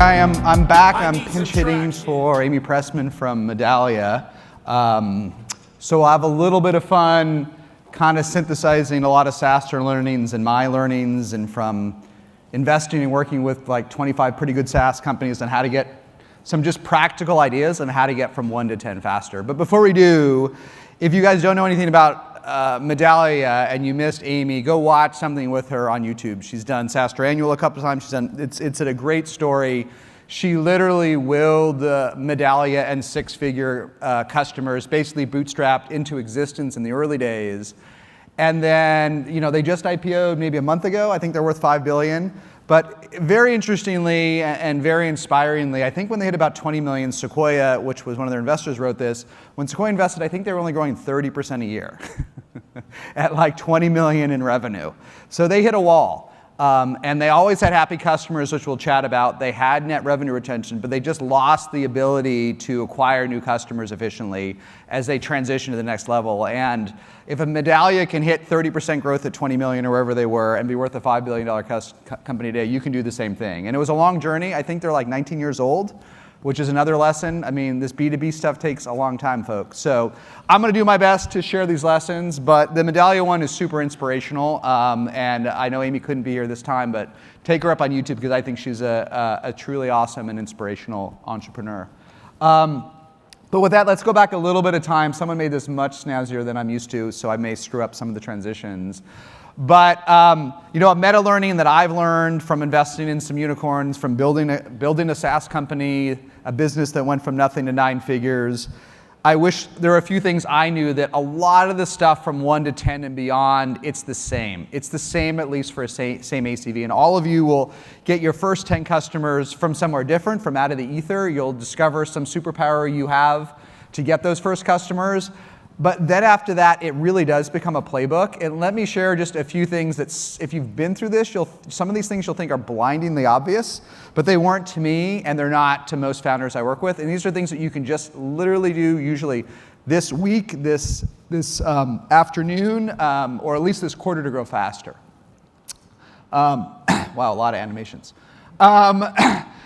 I'm back. I'm pinch hitting for Amy Pressman from Medallia. So I'll have a little bit of fun kind of synthesizing a lot of SaaStr learnings and my learnings and from investing and working with like 25 pretty good SaaS companies on how to get some just practical ideas on how to get from 1 to 10 faster. But before we do, if you guys don't know anything about Medallia and you missed Amy, go watch something with her on YouTube. She's done SaaStr Annual a couple times. She's done, it's a great story. She literally willed Medallia and six-figure customers basically bootstrapped into existence in the early days. And then, they just IPO'd maybe a month ago. I think they're worth $5 billion. But very interestingly and very inspiringly, I think when they hit about 20 million, Sequoia, which was one of their investors, wrote this. When Sequoia invested, I think they were only growing 30% a year at like 20 million in revenue. So they hit a wall. And they always had happy customers, which we'll chat about. They had net revenue retention, but they just lost the ability to acquire new customers efficiently as they transition to the next level. And if a Medallia can hit 30% growth at 20 million or wherever they were and be worth a $5 billion company today, you can do the same thing. And it was a long journey. I think they're like 19 years old, which is another lesson. I mean, this B2B stuff takes a long time, folks. So I'm going to do my best to share these lessons, but the Medallia one is super inspirational. And I know Amy couldn't be here this time, but take her up on YouTube because I think she's a truly awesome and inspirational entrepreneur. But with that, let's go back a little bit of time. Someone made this much snazzier than I'm used to, so I may screw up some of the transitions. But a meta learning that I've learned from investing in some unicorns, from building a SaaS company, a business that went from nothing to 9 figures. I wish there were a few things I knew that a lot of the stuff from 1 to 10 and beyond, it's the same. It's the same at least for same ACV. And all of you will get your first 10 customers from somewhere different, from out of the ether. You'll discover some superpower you have to get those first customers. But then after that, it really does become a playbook. And let me share just a few things that, if you've been through this, some of these things you'll think are blindingly obvious, but they weren't to me, and they're not to most founders I work with. And these are things that you can just literally do usually this week, this afternoon, or at least this quarter to grow faster. Wow, a lot of animations.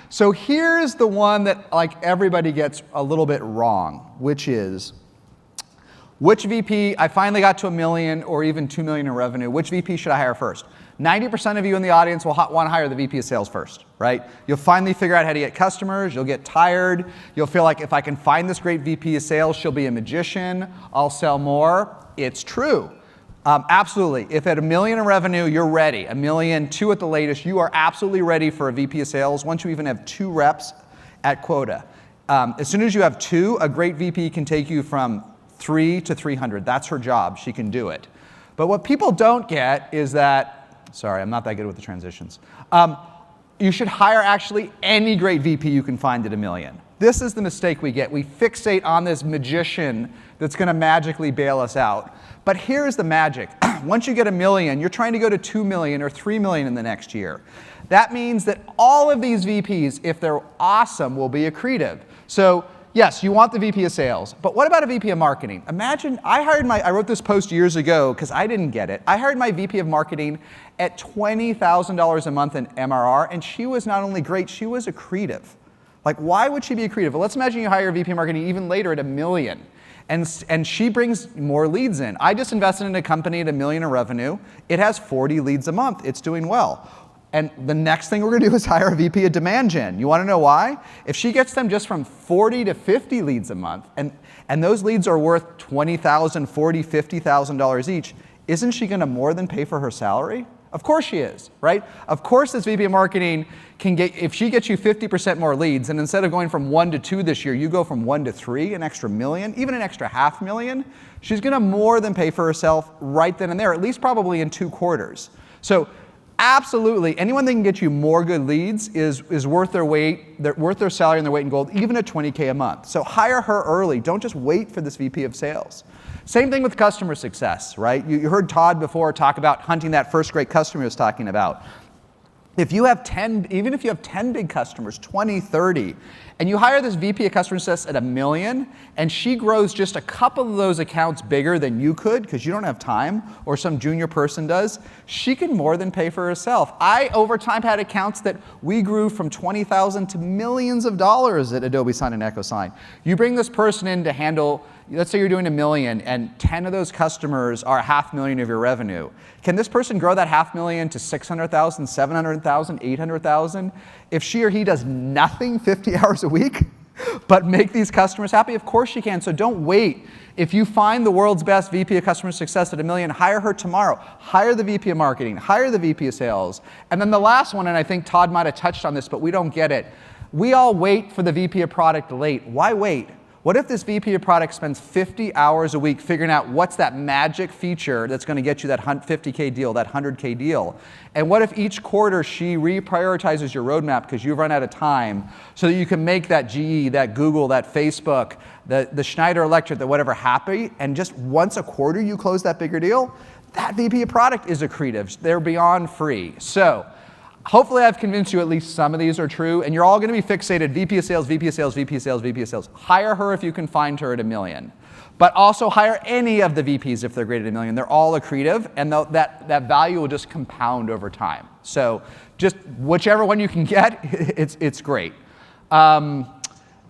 So here's the one that like everybody gets a little bit wrong, which is, which VP, I finally got to $1 million or even $2 million in revenue, which VP should I hire first? 90% of you in the audience will want to hire the VP of sales first, right? You'll finally figure out how to get customers, you'll get tired, you'll feel like if I can find this great VP of sales, she'll be a magician, I'll sell more. It's true. Absolutely. If at $1 million in revenue, you're ready, $1 million, 2 at the latest, you are absolutely ready for a VP of sales once you even have 2 reps at quota. As soon as you have 2, a great VP can take you from 3 to 300. That's her job. She can do it. But what people don't get is that, sorry, I'm not that good with the transitions. You should hire actually any great VP you can find at $1 million. This is the mistake we get. We fixate on this magician that's going to magically bail us out. But here's the magic. Once you get $1 million, you're trying to go to 2 million or 3 million in the next year. That means that all of these VPs, if they're awesome, will be accretive. So yes, you want the VP of sales, but what about a VP of marketing? Imagine, I wrote this post years ago because I didn't get it. I hired my VP of marketing at $20,000 a month in MRR, and she was not only great, she was accretive. Like, why would she be accretive? Well, let's imagine you hire a VP of marketing even later at $1 million, and she brings more leads in. I just invested in a company at $1 million in revenue. It has 40 leads a month. It's doing well. And the next thing we're going to do is hire a VP of demand gen. You want to know why? If she gets them just from 40 to 50 leads a month, and those leads are worth $20,000, $40,000, $50,000 each, isn't she going to more than pay for her salary? Of course she is, right? Of course this VP of marketing can get, if she gets you 50% more leads, and instead of going from 1 to 2 this year, you go from 1 to 3, an extra $1 million, even an extra $500,000, she's going to more than pay for herself right then and there, at least probably in 2 quarters. So absolutely, anyone that can get you more good leads is worth their weight, worth their salary and their weight in gold, even at $20K a month. So hire her early. Don't just wait for this VP of sales. Same thing with customer success, right? You heard Todd before talk about hunting that first great customer he was talking about. If you have 10, even if you have 10 big customers, 20, 30, and you hire this VP of customer success at $1 million, and she grows just a couple of those accounts bigger than you could, because you don't have time, or some junior person does, she can more than pay for herself. I, over time, had accounts that we grew from 20,000 to millions of dollars at Adobe Sign and EchoSign. You bring this person in to handle, let's say you're doing $1 million, and 10 of those customers are $500,000 of your revenue. Can this person grow that $500,000 to 600,000, 700,000, 800,000 if she or he does nothing 50 hours a week, but make these customers happy? Of course she can. So don't wait. If you find the world's best VP of customer success at $1 million, hire her tomorrow. Hire the VP of marketing. Hire the VP of sales. And then the last one, and I think Todd might have touched on this, but we don't get it. We all wait for the VP of product late. Why wait? What if this VP of product spends 50 hours a week figuring out what's that magic feature that's going to get you that 50K deal, that 100K deal? And what if each quarter she reprioritizes your roadmap because you've run out of time so that you can make that GE, that Google, that Facebook, the Schneider Electric, the whatever happy, and just once a quarter you close that bigger deal? That VP of product is accretive. They're beyond free. So hopefully I've convinced you at least some of these are true, and you're all going to be fixated, VP of sales, VP of sales, VP of sales, VP of sales. Hire her if you can find her at $1 million. But also hire any of the VPs if they're greater than $1 million. They're all accretive, and that value will just compound over time. So just whichever one you can get, it's great. And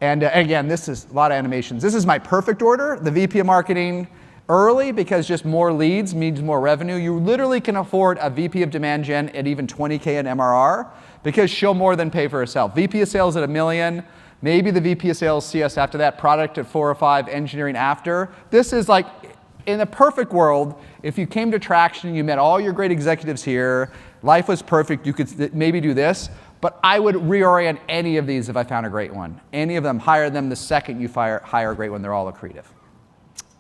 again, this is a lot of animations. This is my perfect order. The VP of marketing, early, because just more leads means more revenue. You literally can afford a VP of demand gen at even 20K in MRR because she'll more than pay for herself. VP of sales at $1 million, maybe the VP of sales CS after that, product at 4 or 5, engineering after. This is like, in a perfect world, if you came to Traction, you met all your great executives here, life was perfect, you could maybe do this, but I would reorient any of these if I found a great one. Any of them, hire them the second you hire a great one, they're all accretive.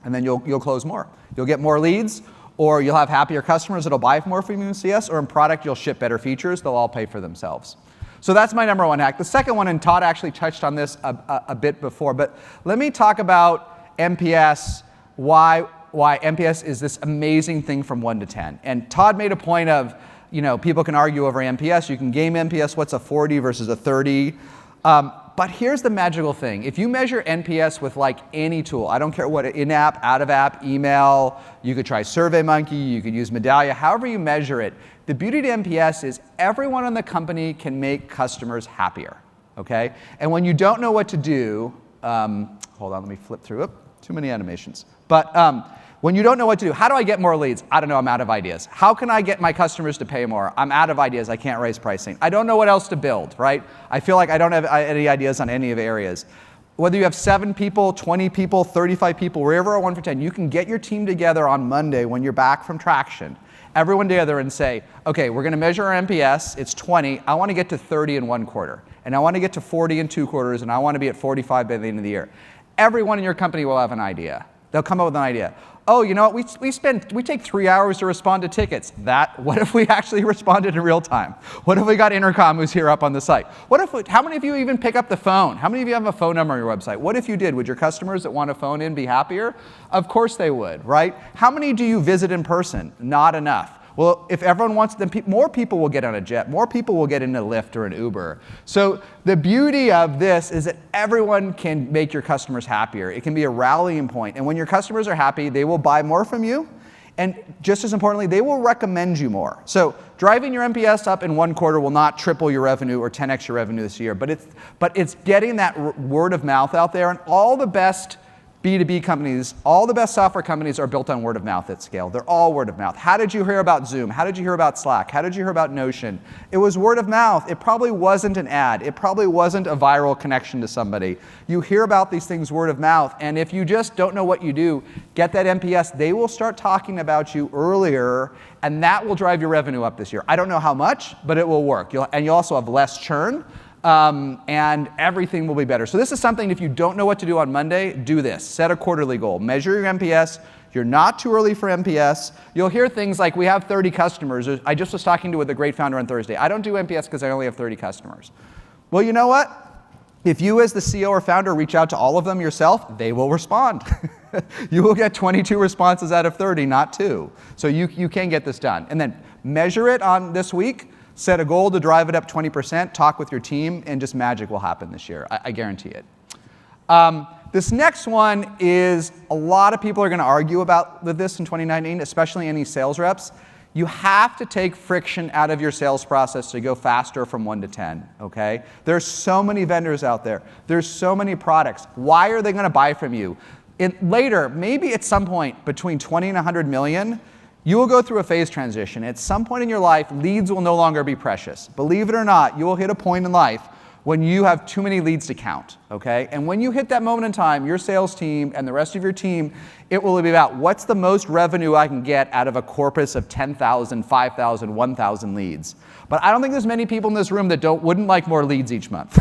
And then you'll close more. You'll get more leads, or you'll have happier customers that'll buy more from you in CS, or in product, you'll ship better features. They'll all pay for themselves. So that's my number one hack. The second one, and Todd actually touched on this a bit before, but let me talk about NPS, why NPS is this amazing thing from 1 to 10. And Todd made a point of, people can argue over NPS. You can game NPS, what's a 40 versus a 30. But here's the magical thing. If you measure NPS with like any tool, I don't care what, in-app, out-of-app, email, you could try SurveyMonkey, you could use Medallia, however you measure it, the beauty to NPS is everyone in the company can make customers happier, okay? And when you don't know what to do, hold on, let me flip through it. Too many animations. But when you don't know what to do, how do I get more leads? I don't know, I'm out of ideas. How can I get my customers to pay more? I'm out of ideas, I can't raise pricing. I don't know what else to build, right? I feel like I don't have any ideas on any of the areas. Whether you have 7 people, 20 people, 35 people, wherever, 1 for 10, you can get your team together on Monday when you're back from Traction, everyone together and say, okay, we're gonna measure our NPS, it's 20, I wanna get to 30 in 1 quarter, and I wanna get to 40 in 2 quarters, and I wanna be at 45 by the end of the year. Everyone in your company will have an idea. They'll come up with an idea. Oh, you know what, we take 3 hours to respond to tickets. What if we actually responded in real time? What if we got Intercom who's here up on the site? How many of you even pick up the phone? How many of you have a phone number on your website? What if you did? Would your customers that want to phone in be happier? Of course they would, right? How many do you visit in person? Not enough. Well, if everyone wants them, more people will get on a jet. More people will get into Lyft or an Uber. So the beauty of this is that everyone can make your customers happier. It can be a rallying point. And when your customers are happy, they will buy more from you. And just as importantly, they will recommend you more. So driving your NPS up in 1 quarter will not triple your revenue or 10x your revenue this year. But it's getting that word of mouth out there. And all the best B2B companies, all the best software companies are built on word of mouth at scale. They're all word of mouth. How did you hear about Zoom? How did you hear about Slack? How did you hear about Notion? It was word of mouth. It probably wasn't an ad. It probably wasn't a viral connection to somebody. You hear about these things word of mouth, and if you just don't know what you do, get that NPS. They will start talking about you earlier, and that will drive your revenue up this year. I don't know how much, but it will work. You'll also have less churn. And everything will be better. So this is something, if you don't know what to do on Monday, do this. Set a quarterly goal. Measure your NPS. You're not too early for NPS. You'll hear things like, we have 30 customers. I just was talking with a great founder on Thursday. I don't do NPS because I only have 30 customers. Well, you know what? If you as the CEO or founder reach out to all of them yourself, they will respond. You will get 22 responses out of 30, not 2. So you can get this done. And then measure it on this week. Set a goal to drive it up 20%, talk with your team, and just magic will happen this year. I guarantee it. This next one is a lot of people are going to argue about with this in 2019, especially any sales reps. You have to take friction out of your sales process to go faster from 1 to 10, okay? There's so many vendors out there. There's so many products. Why are they going to buy from you? Later, maybe at some point between 20 and 100 million, you will go through a phase transition. At some point in your life, leads will no longer be precious. Believe it or not, you will hit a point in life when you have too many leads to count, okay? And when you hit that moment in time, your sales team and the rest of your team, it will be about what's the most revenue I can get out of a corpus of 10,000, 5,000, 1,000 leads. But I don't think there's many people in this room that wouldn't like more leads each month.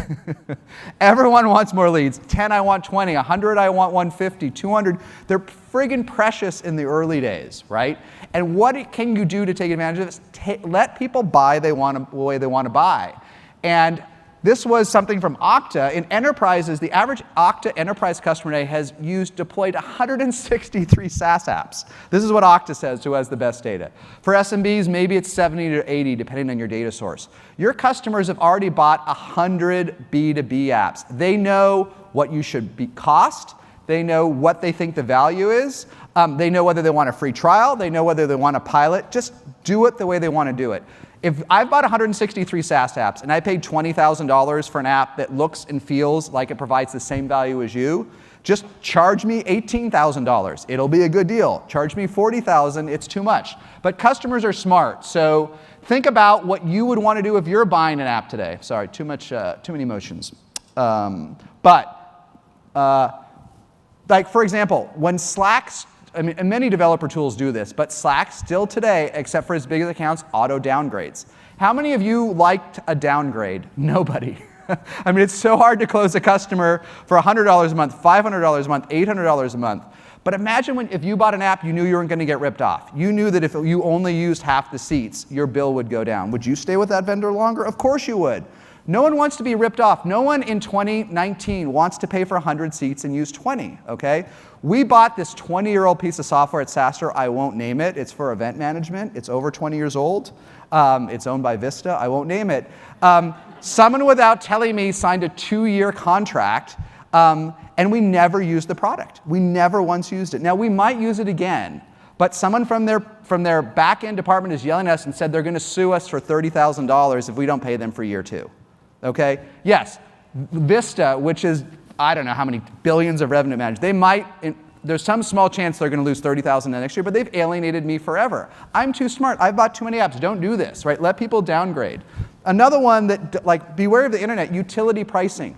Everyone wants more leads. 10, I want 20. 100, I want 150. 200, they're friggin' precious in the early days, right? And what can you do to take advantage of this? Let people buy the way they want to buy. And this was something from Okta. In enterprises, the average Okta enterprise customer today has deployed 163 SaaS apps. This is what Okta says, who has the best data. For SMBs, maybe it's 70 to 80, depending on your data source. Your customers have already bought 100 B2B apps. They know what you should cost. They know what they think the value is. They know whether they want a free trial. They know whether they want a pilot. Just do it the way they want to do it. If I've bought 163 SaaS apps and I paid $20,000 for an app that looks and feels like it provides the same value as you, just charge me $18,000. It'll be a good deal. Charge me $40,000, it's too much. But customers are smart, so think about what you would want to do if you're buying an app today. Sorry, too many emotions. Like for example, when Slack's, and many developer tools do this, but Slack still today, except for its big accounts, auto downgrades. How many of you liked a downgrade? Nobody. I mean, it's so hard to close a customer for $100 a month, $500 a month, $800 a month. But imagine if you bought an app, you knew you weren't going to get ripped off. You knew that if you only used half the seats, your bill would go down. Would you stay with that vendor longer? Of course you would. No one wants to be ripped off. No one in 2019 wants to pay for 100 seats and use 20, okay? We bought this 20-year-old piece of software at SaaStr. I won't name it. It's for event management. It's over 20 years old. It's owned by Vista. I won't name it. Someone without telling me signed a 2-year contract, and we never used the product. We never once used it. Now, we might use it again, but someone from their back-end department is yelling at us and said they're going to sue us for $30,000 if we don't pay them for year 2. Okay? Yes, Vista, which is, I don't know how many billions of revenue managed, there's some small chance they're going to lose $30,000 next year, but they've alienated me forever. I'm too smart. I've bought too many apps. Don't do this, right? Let people downgrade. Another one that, beware of the internet, utility pricing.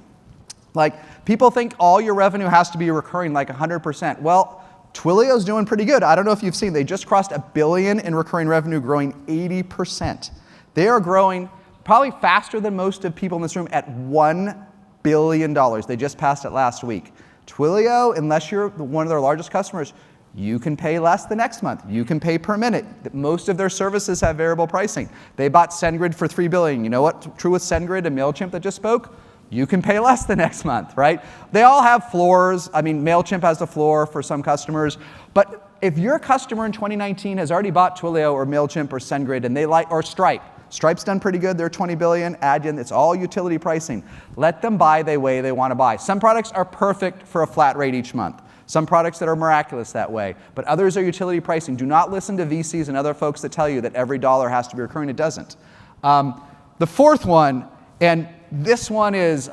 People think all your revenue has to be recurring, 100%. Well, Twilio's doing pretty good. I don't know if you've seen, they just crossed $1 billion in recurring revenue, growing 80%. They are growing probably faster than most of people in this room at $1 billion. They just passed it last week. Twilio, unless you're one of their largest customers, you can pay less the next month. You can pay per minute. Most of their services have variable pricing. They bought SendGrid for $3 billion. You know what's true with SendGrid and MailChimp that just spoke? You can pay less the next month, right? They all have floors. I mean, MailChimp has a floor for some customers. But if your customer in 2019 has already bought Twilio or MailChimp or SendGrid and or Stripe, Stripe's done pretty good. They're $20 billion. Adyen, it's all utility pricing. Let them buy the way they want to buy. Some products are perfect for a flat rate each month. Some products that are miraculous that way. But others are utility pricing. Do not listen to VCs and other folks that tell you that every dollar has to be recurring. It doesn't. The fourth one, and this one is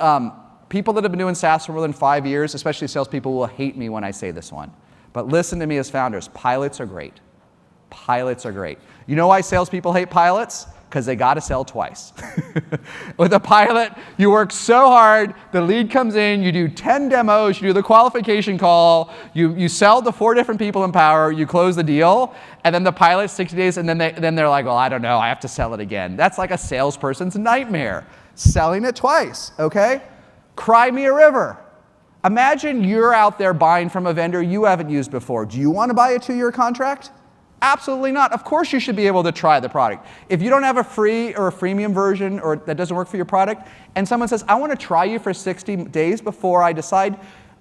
people that have been doing SaaS for more than 5 years, especially salespeople, will hate me when I say this one. But listen to me as founders. Pilots are great. Pilots are great. You know why salespeople hate pilots? Because they got to sell twice. With a pilot, you work so hard, the lead comes in, you do 10 demos, you do the qualification call, you sell to 4 different people in power, you close the deal, and then the pilot 60 days, and then they're like, well, I don't know, I have to sell it again. That's like a salesperson's nightmare. Selling it twice, okay? Cry me a river. Imagine you're out there buying from a vendor you haven't used before. Do you want to buy a 2-year contract? Absolutely not. Of course you should be able to try the product. If you don't have a free or a freemium version or that doesn't work for your product, and someone says, I want to try you for 60 days before I decide,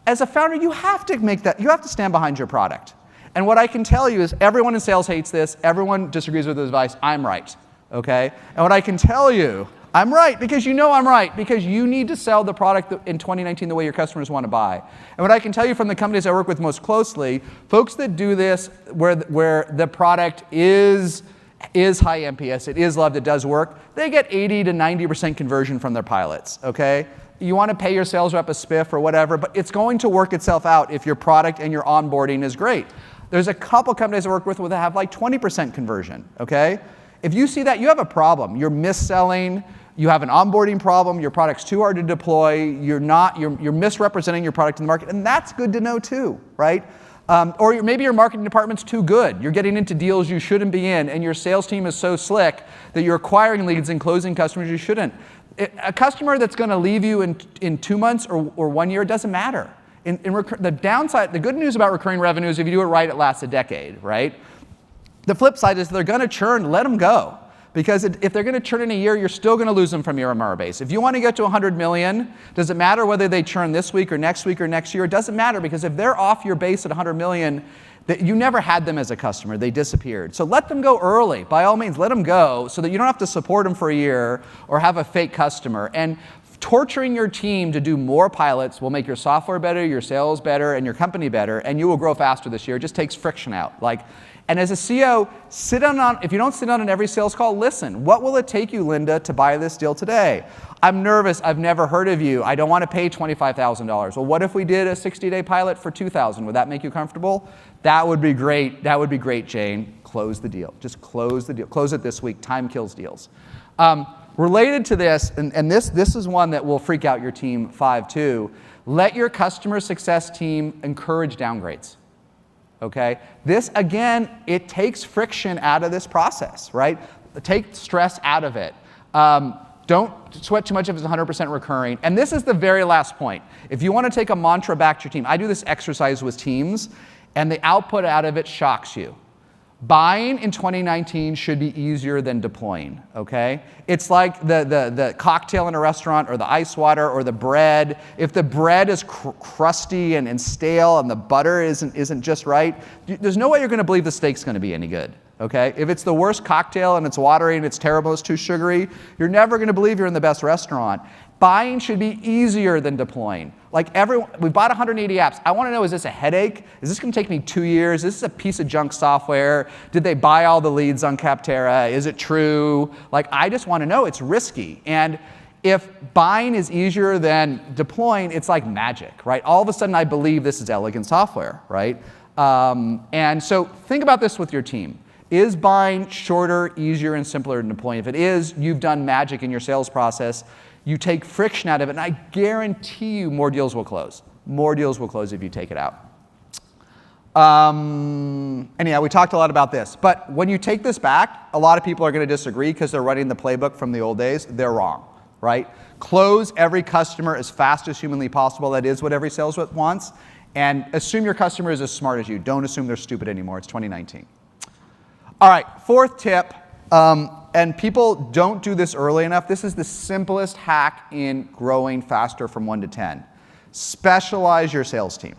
as a founder, you have to stand behind your product. And what I can tell you is everyone in sales hates this. Everyone disagrees with this advice. I'm right. okay? And what I can tell you, I'm right, because you know I'm right, because you need to sell the product in 2019 the way your customers want to buy. And what I can tell you from the companies I work with most closely, folks that do this where the product is high NPS, it is loved, it does work, they get 80 to 90% conversion from their pilots, okay? You want to pay your sales rep a spiff or whatever, but it's going to work itself out if your product and your onboarding is great. There's a couple companies I work with that have like 20% conversion, okay? If you see that, you have a problem. You're mis-selling, you have an onboarding problem, your product's too hard to deploy, you're misrepresenting your product in the market, and that's good to know too, right? Or maybe your marketing department's too good. You're getting into deals you shouldn't be in, and your sales team is so slick that you're acquiring leads and closing customers you shouldn't. A customer that's going to leave you in 2 months or 1 year, it doesn't matter. The downside, the good news about recurring revenue is if you do it right, it lasts a decade, right? The flip side is they're going to churn, let them go. Because if they're going to churn in a year, you're still going to lose them from your MRR base. If you want to get to 100 million, does it matter whether they churn this week or next year? It doesn't matter, because if they're off your base at 100 million, you never had them as a customer. They disappeared. So let them go early. By all means, let them go so that you don't have to support them for a year or have a fake customer. And torturing your team to do more pilots will make your software better, your sales better, and your company better, and you will grow faster this year. It just takes friction out. And as a CEO, if you don't sit down on every sales call, listen. What will it take you, Linda, to buy this deal today? I'm nervous. I've never heard of you. I don't want to pay $25,000. Well, what if we did a 60-day pilot for $2,000? Would that make you comfortable? That would be great. That would be great, Jane. Close the deal. Just close the deal. Close it this week. Time kills deals. Related to this, and this is one that will freak out your team 5 too, let your customer success team encourage downgrades. Okay? This, again, it takes friction out of this process, right? Take stress out of it. Don't sweat too much if it's 100% recurring. And this is the very last point. If you want to take a mantra back to your team, I do this exercise with teams, and the output out of it shocks you. Buying in 2019 should be easier than deploying, okay? It's like the cocktail in a restaurant or the ice water or the bread. If the bread is crusty and stale and the butter isn't just right, there's no way you're going to believe the steak's going to be any good, okay? If it's the worst cocktail and it's watery and it's terrible, it's too sugary, you're never going to believe you're in the best restaurant. Buying should be easier than deploying. We bought 180 apps. I want to know, is this a headache? Is this going to take me 2 years? Is this a piece of junk software? Did they buy all the leads on Capterra? Is it true? I just want to know. It's risky. And if buying is easier than deploying, it's like magic, right? All of a sudden, I believe this is elegant software, right? And so think about this with your team. Is buying shorter, easier, and simpler than deploying? If it is, you've done magic in your sales process. You take friction out of it, and I guarantee you more deals will close. More deals will close if you take it out. Anyhow, we talked a lot about this. But when you take this back, a lot of people are going to disagree because they're running the playbook from the old days. They're wrong, right? Close every customer as fast as humanly possible. That is what every sales rep wants. And assume your customer is as smart as you. Don't assume they're stupid anymore. It's 2019. All right, 4th tip. And people don't do this early enough. This is the simplest hack in growing faster from 1 to 10. Specialize your sales team.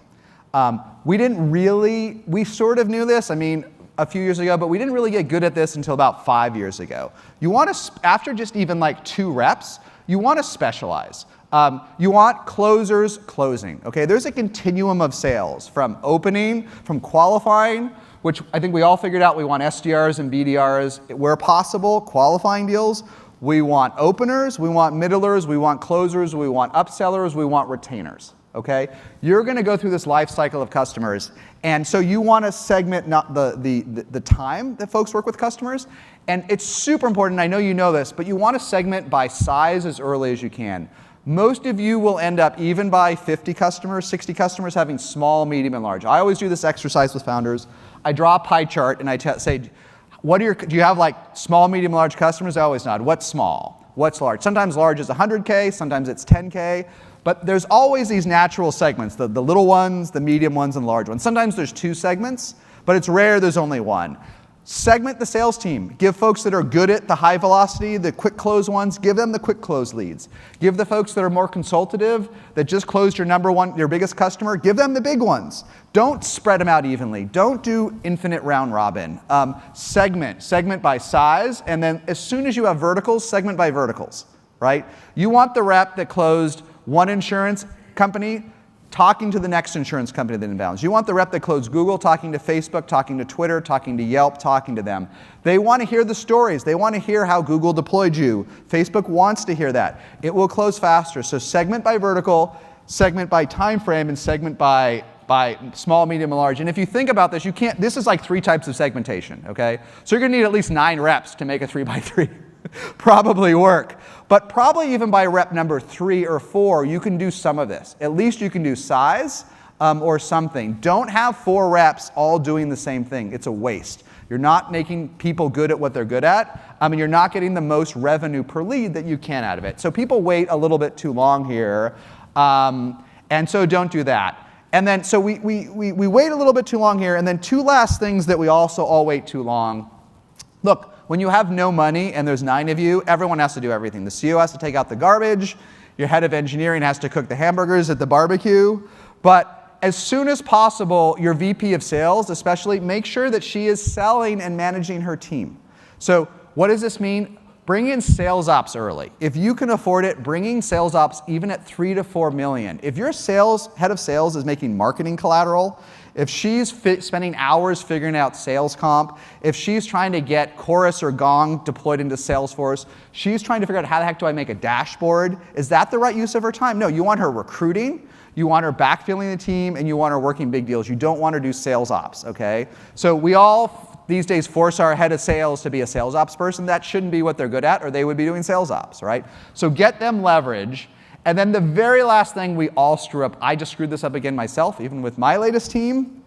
We sort of knew this, a few years ago, but we didn't really get good at this until about 5 years ago. You want to, after just even 2 reps, you want to specialize. You want closers closing, okay? There's a continuum of sales from opening, from qualifying, which I think we all figured out we want SDRs and BDRs where possible, qualifying deals. We want openers, we want middlers, we want closers, we want upsellers, we want retainers, okay? You're going to go through this life cycle of customers, and so you want to segment not the time that folks work with customers, and it's super important, I know you know this, but you want to segment by size as early as you can. Most of you will end up, even by 50 customers, 60 customers, having small, medium, and large. I always do this exercise with founders. I draw a pie chart and I say, do you have small, medium, large customers? I always nod. What's small? What's large? Sometimes large is 100K, sometimes it's 10K, but there's always these natural segments, the little ones, the medium ones, and the large ones. Sometimes there's 2 segments, but it's rare there's only one. Segment the sales team. Give folks that are good at the high velocity, the quick close ones, give them the quick close leads. Give the folks that are more consultative, that just closed your biggest customer, give them the big ones. Don't spread them out evenly. Don't do infinite round robin. Segment by size, and then as soon as you have verticals, segment by verticals, right? You want the rep that closed one insurance company talking to the next insurance company that inbounds. You want the rep that closed Google talking to Facebook, talking to Twitter, talking to Yelp, talking to them. They want to hear the stories. They want to hear how Google deployed you. Facebook wants to hear that. It will close faster. So segment by vertical, segment by time frame, and segment by small, medium, and large. And if you think about this, this is like 3 types of segmentation, okay? So you're going to need at least 9 reps to make a 3x3 probably work. But probably even by rep number 3 or 4, you can do some of this. At least you can do size or something. Don't have 4 reps all doing the same thing. It's a waste. You're not making people good at what they're good at. And you're not getting the most revenue per lead that you can out of it. So people wait a little bit too long here. And so don't do that. And then, so we wait a little bit too long here. And then 2 last things that we also all wait too long. Look, when you have no money and there's 9 of you, everyone has to do everything. The CEO has to take out the garbage. Your head of engineering has to cook the hamburgers at the barbecue. But as soon as possible, your VP of sales, especially, make sure that she is selling and managing her team. So what does this mean? Bring in sales ops early. If you can afford it, bringing sales ops even at 3 to 4 million. If your head of sales is making marketing collateral, if she's spending hours figuring out sales comp, if she's trying to get Chorus or Gong deployed into Salesforce, she's trying to figure out how the heck do I make a dashboard, is that the right use of her time? No, you want her recruiting, you want her backfilling the team, and you want her working big deals. You don't want her to do sales ops, okay? So we all these days force our head of sales to be a sales ops person. That shouldn't be what they're good at, or they would be doing sales ops, right? So get them leverage. And then the very last thing we all screw up, I just screwed this up again myself, even with my latest team,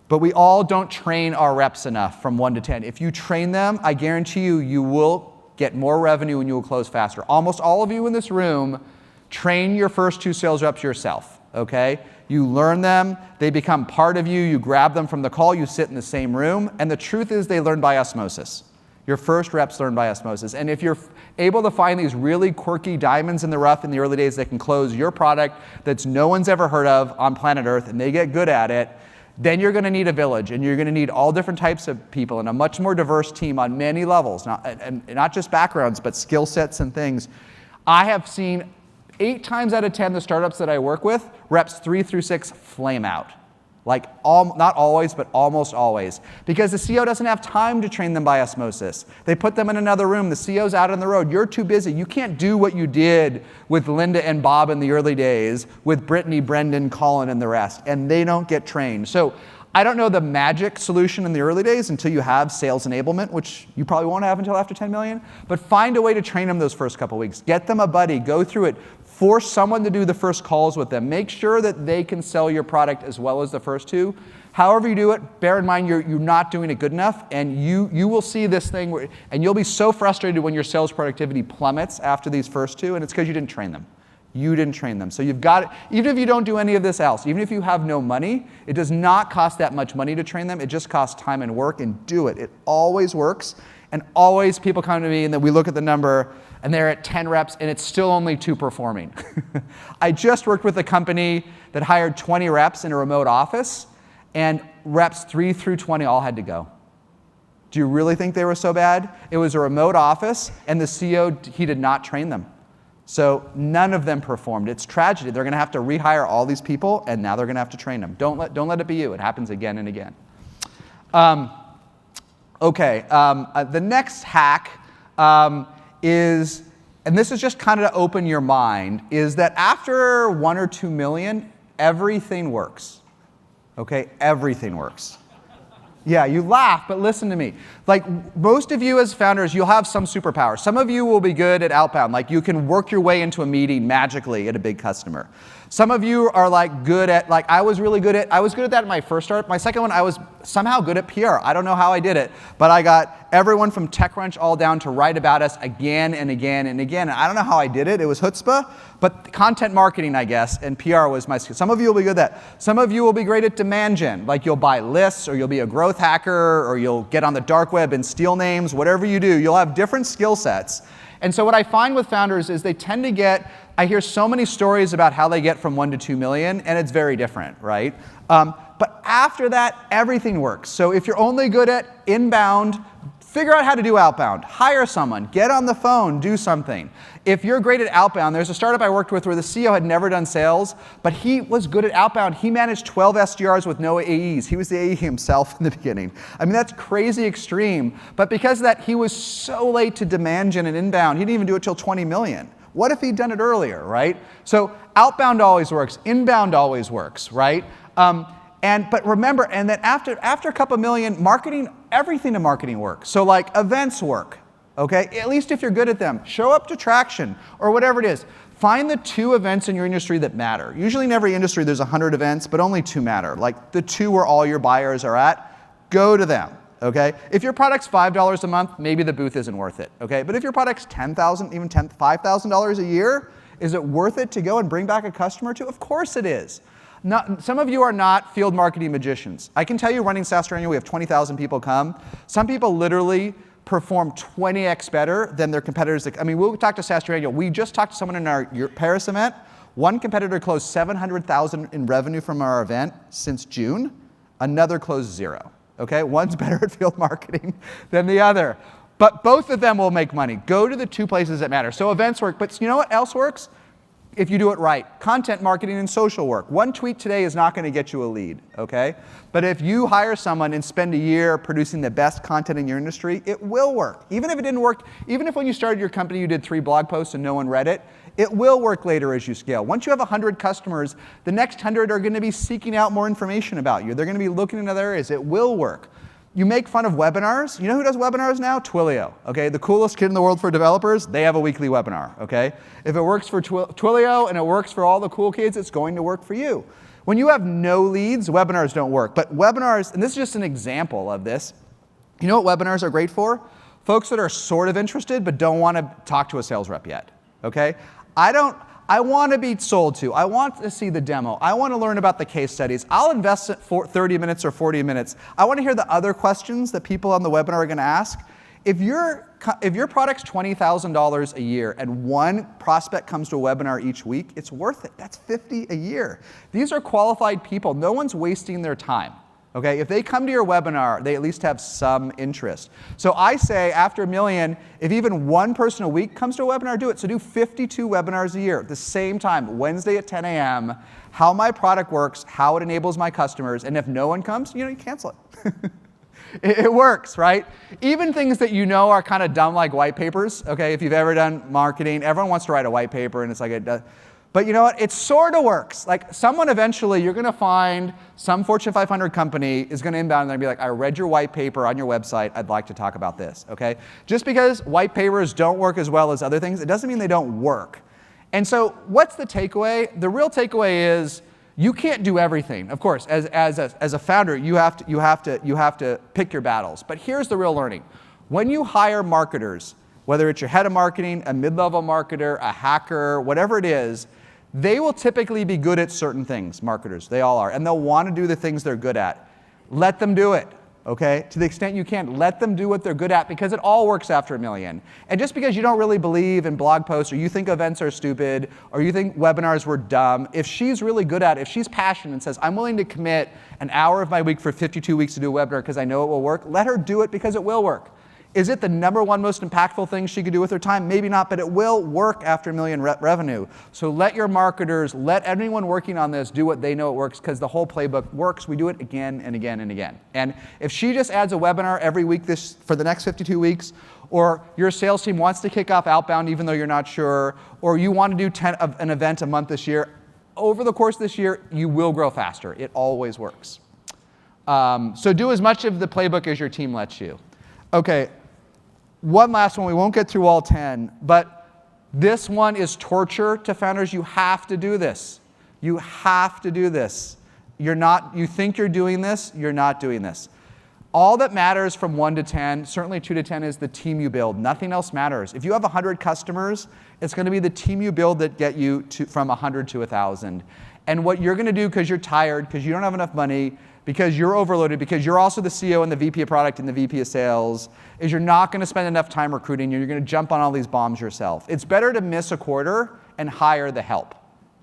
but we all don't train our reps enough from 1 to 10. If you train them, I guarantee you, you will get more revenue and you will close faster. Almost all of you in this room train your first 2 sales reps yourself, okay? You learn them, they become part of you, you grab them from the call, you sit in the same room, and the truth is they learn by osmosis. Your first reps learn by osmosis. And if you're able to find these really quirky diamonds in the rough in the early days that can close your product that no one's ever heard of on planet Earth, and they get good at it, then you're going to need a village, and you're going to need all different types of people and a much more diverse team on many levels, not just backgrounds, but skill sets and things. I have seen 8 times out of 10 the startups that I work with, reps 3 through 6 flame out. Like, not always, but almost always. Because the CEO doesn't have time to train them by osmosis. They put them in another room. The CEO's out on the road. You're too busy. You can't do what you did with Linda and Bob in the early days, with Brittany, Brendan, Colin, and the rest. And they don't get trained. So I don't know the magic solution in the early days until you have sales enablement, which you probably won't have until after 10 million. But find a way to train them those first couple weeks. Get them a buddy. Go through it. Force someone to do the first calls with them. Make sure that they can sell your product as well as the first 2. However you do it, bear in mind you're not doing it good enough, and you will see this thing, and you'll be so frustrated when your sales productivity plummets after these first 2, and it's because you didn't train them. You didn't train them. So you've got it. Even if you don't do any of this else, even if you have no money, it does not cost that much money to train them. It just costs time and work, and do it. It always works, and always people come to me, and then we look at the number, and they're at 10 reps, and it's still only 2 performing. I just worked with a company that hired 20 reps in a remote office, and reps 3 through 20 all had to go. Do you really think they were so bad? It was a remote office, and the CEO, he did not train them. So none of them performed. It's tragedy. They're going to have to rehire all these people, and now they're going to have to train them. Don't let it be you. It happens again and again. The next hack is, and this is just kind of to open your mind, is that after 1 or 2 million, everything works. Okay, everything works. Yeah, you laugh, but listen to me. Like, most of you as founders, you'll have some superpower. Some of you will be good at outbound. Like, you can work your way into a meeting magically at a big customer. Some of you are like good at, like, I was good at that at my first startup. My second one, I was somehow good at PR. I don't know how I did it, but I got everyone from TechCrunch all down to write about us again and again and again. And I don't know how I did it. It was chutzpah, but content marketing, I guess, and PR was my skill. Some of you will be good at that. Some of you will be great at demand gen, like you'll buy lists, or you'll be a growth hacker, or you'll get on the dark web and steal names. Whatever you do, you'll have different skill sets. And so what I find with founders is they tend to get, I hear so many stories about how they get from 1 to 2 million, and it's very different, right? But after that, everything works. So if you're only good at inbound, figure out how to do outbound. Hire someone, get on the phone, do something. If you're great at outbound, there's a startup I worked with where the CEO had never done sales, but he was good at outbound. He managed 12 SDRs with no AEs. He was the AE himself in the beginning. I mean, that's crazy extreme. But because of that, he was so late to demand gen and inbound, he didn't even do it till 20 million. What if he'd done it earlier, right? So outbound always works. Inbound always works, right? But remember, and then after a couple million, marketing, everything in marketing works. So like events work, okay? At least if you're good at them. Show up to Traction or whatever it is. Find the 2 events in your industry that matter. Usually in every industry there's 100 events, but only 2 matter. Like the 2 where all your buyers are at, go to them, okay? If your product's $5 a month, maybe the booth isn't worth it, okay? But if your product's $10,000, even $5,000 a year, is it worth it to go and bring back a customer to? Of course it is. Some of you are not field marketing magicians. I can tell you running SaaStr Annual, we have 20,000 people come. Some people literally perform 20x better than their competitors. I mean, we'll talk to SaaStr Annual. We just talked to someone in our Paris event. One competitor closed 700,000 in revenue from our event since June. Another closed 0. Okay, one's better at field marketing than the other. But both of them will make money. Go to the 2 places that matter. So events work, but you know what else works? If you do it right. Content marketing and social work. 1 tweet today is not going to get you a lead, okay? But if you hire someone and spend a year producing the best content in your industry, it will work. Even if it didn't work, even if when you started your company you did 3 blog posts and no one read it, it will work later as you scale. Once you have 100 customers, the next 100 are going to be seeking out more information about you. They're going to be looking in other areas. It will work. You make fun of webinars. You know who does webinars now? Twilio, okay? The coolest kid in the world for developers, they have a weekly webinar, okay? If it works for Twilio and it works for all the cool kids, it's going to work for you. When you have no leads, webinars don't work. But webinars, and this is just an example of this, you know what webinars are great for? Folks that are sort of interested but don't want to talk to a sales rep yet, okay? I want to be sold to. I want to see the demo. I want to learn about the case studies. I'll invest 30 minutes or 40 minutes. I want to hear the other questions that people on the webinar are going to ask. If your product's $20,000 a year and 1 prospect comes to a webinar each week, it's worth it. That's 50 a year. These are qualified people. No one's wasting their time. Okay, if they come to your webinar, they at least have some interest. So I say after $1 million, if even 1 person a week comes to a webinar, do it. So do 52 webinars a year at the same time, Wednesday at 10 a.m., how my product works, how it enables my customers, and if no one comes, you cancel it. It works, right? Even things that you know are kind of dumb like white papers, okay? If you've ever done marketing, everyone wants to write a white paper and it's like, but you know what? It sort of works. Like someone eventually, you're going to find some Fortune 500 company is going to inbound and they're going to be like, I read your white paper on your website. I'd like to talk about this, okay? Just because white papers don't work as well as other things, it doesn't mean they don't work. And so what's the takeaway? The real takeaway is you can't do everything. Of course, as a founder, you have to pick your battles. But here's the real learning. When you hire marketers, whether it's your head of marketing, a mid-level marketer, a hacker, whatever it is, they will typically be good at certain things, marketers. They all are. And they'll want to do the things they're good at. Let them do it, okay? To the extent you can, let them do what they're good at because it all works after $1 million. And just because you don't really believe in blog posts or you think events are stupid or you think webinars were dumb, if she's really good at it, if she's passionate and says, I'm willing to commit an hour of my week for 52 weeks to do a webinar because I know it will work, let her do it because it will work. Is it the #1 most impactful thing she could do with her time? Maybe not, but it will work after $1 million revenue. So let your marketers, let anyone working on this do what they know it works because the whole playbook works. We do it again and again and again. And if she just adds a webinar every week for the next 52 weeks, or your sales team wants to kick off Outbound even though you're not sure, or you want to do an event a month this year, over the course of this year, you will grow faster. It always works. So do as much of the playbook as your team lets you. Okay. One last one. We won't get through all 10, but this one is torture to founders. You have to do this. You have to do this. You think you're doing this, you're not doing this. All that matters from 1 to 10, certainly 2 to 10, is the team you build. Nothing else matters. If you have 100 customers, it's going to be the team you build that get you from 100 to 1,000. And what you're going to do because you're tired, because you don't have enough money, because you're overloaded, because you're also the CEO and the VP of product and the VP of sales, is you're not going to spend enough time recruiting. You're going to jump on all these bombs yourself. It's better to miss a quarter and hire the help.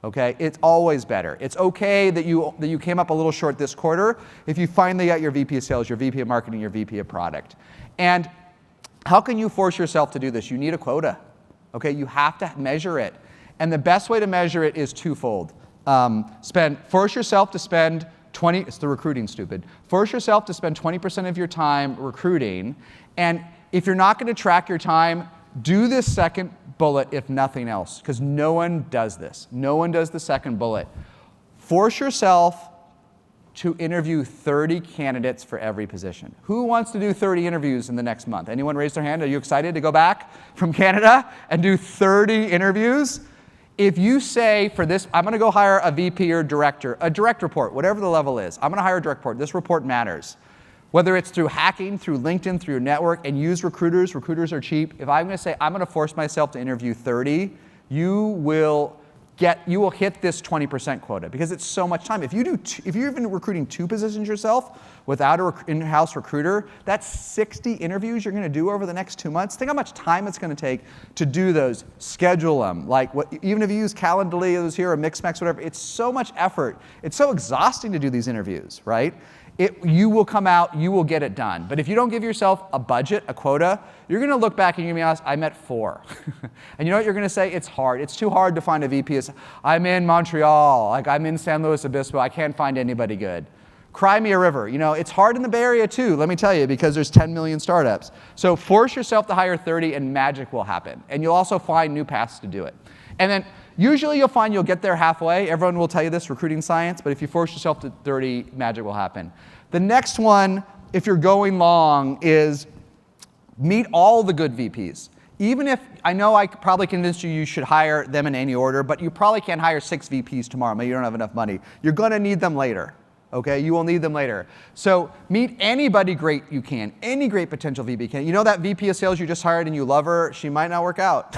Okay, it's always better. It's okay that you came up a little short this quarter if you finally got your VP of sales, your VP of marketing, your VP of product. And how can you force yourself to do this? You need a quota. Okay, you have to measure it. And the best way to measure it is twofold. Force yourself to spend 20, it's the recruiting stupid. Force yourself to spend 20% of your time recruiting. And if you're not going to track your time, do this second bullet if nothing else, because no one does this. No one does the second bullet. Force yourself to interview 30 candidates for every position. Who wants to do 30 interviews in the next month? Anyone raise their hand? Are you excited to go back from Canada and do 30 interviews? If you say for this, I'm going to go hire a VP or director, a direct report, whatever the level is. I'm going to hire a direct report. This report matters. Whether it's through hacking, through LinkedIn, through your network, and use recruiters. Recruiters are cheap. If I'm going to say I'm going to force myself to interview 30, you will hit this 20% quota because it's so much time. If you're even recruiting 2 positions yourself without an in-house recruiter, that's 60 interviews you're going to do over the next 2 months. Think how much time it's going to take to do those. Schedule them. Even if you use Calendly, those here, or Mixmax, whatever, it's so much effort. It's so exhausting to do these interviews, right? You will come out, you will get it done. But if you don't give yourself a budget, a quota, you're going to look back and you're going to be honest, I met 4. And you know what you're going to say? It's hard. It's too hard to find a VP. I'm in Montreal. I'm in San Luis Obispo. I can't find anybody good. Cry me a river. It's hard in the Bay Area too, let me tell you, because there's 10 million startups. So force yourself to hire 30 and magic will happen. And you'll also find new paths to do it. And then usually you'll find you'll get there halfway. Everyone will tell you this, recruiting science, but if you force yourself to 30, magic will happen. The next one, if you're going long, is meet all the good VPs. Even if, I know I probably convinced you should hire them in any order, but you probably can't hire 6 VPs tomorrow. Maybe you don't have enough money. You're going to need them later. Okay, you will need them later. So meet anybody great you can, any great potential VP you can. You know that VP of sales you just hired and you love her, she might not work out.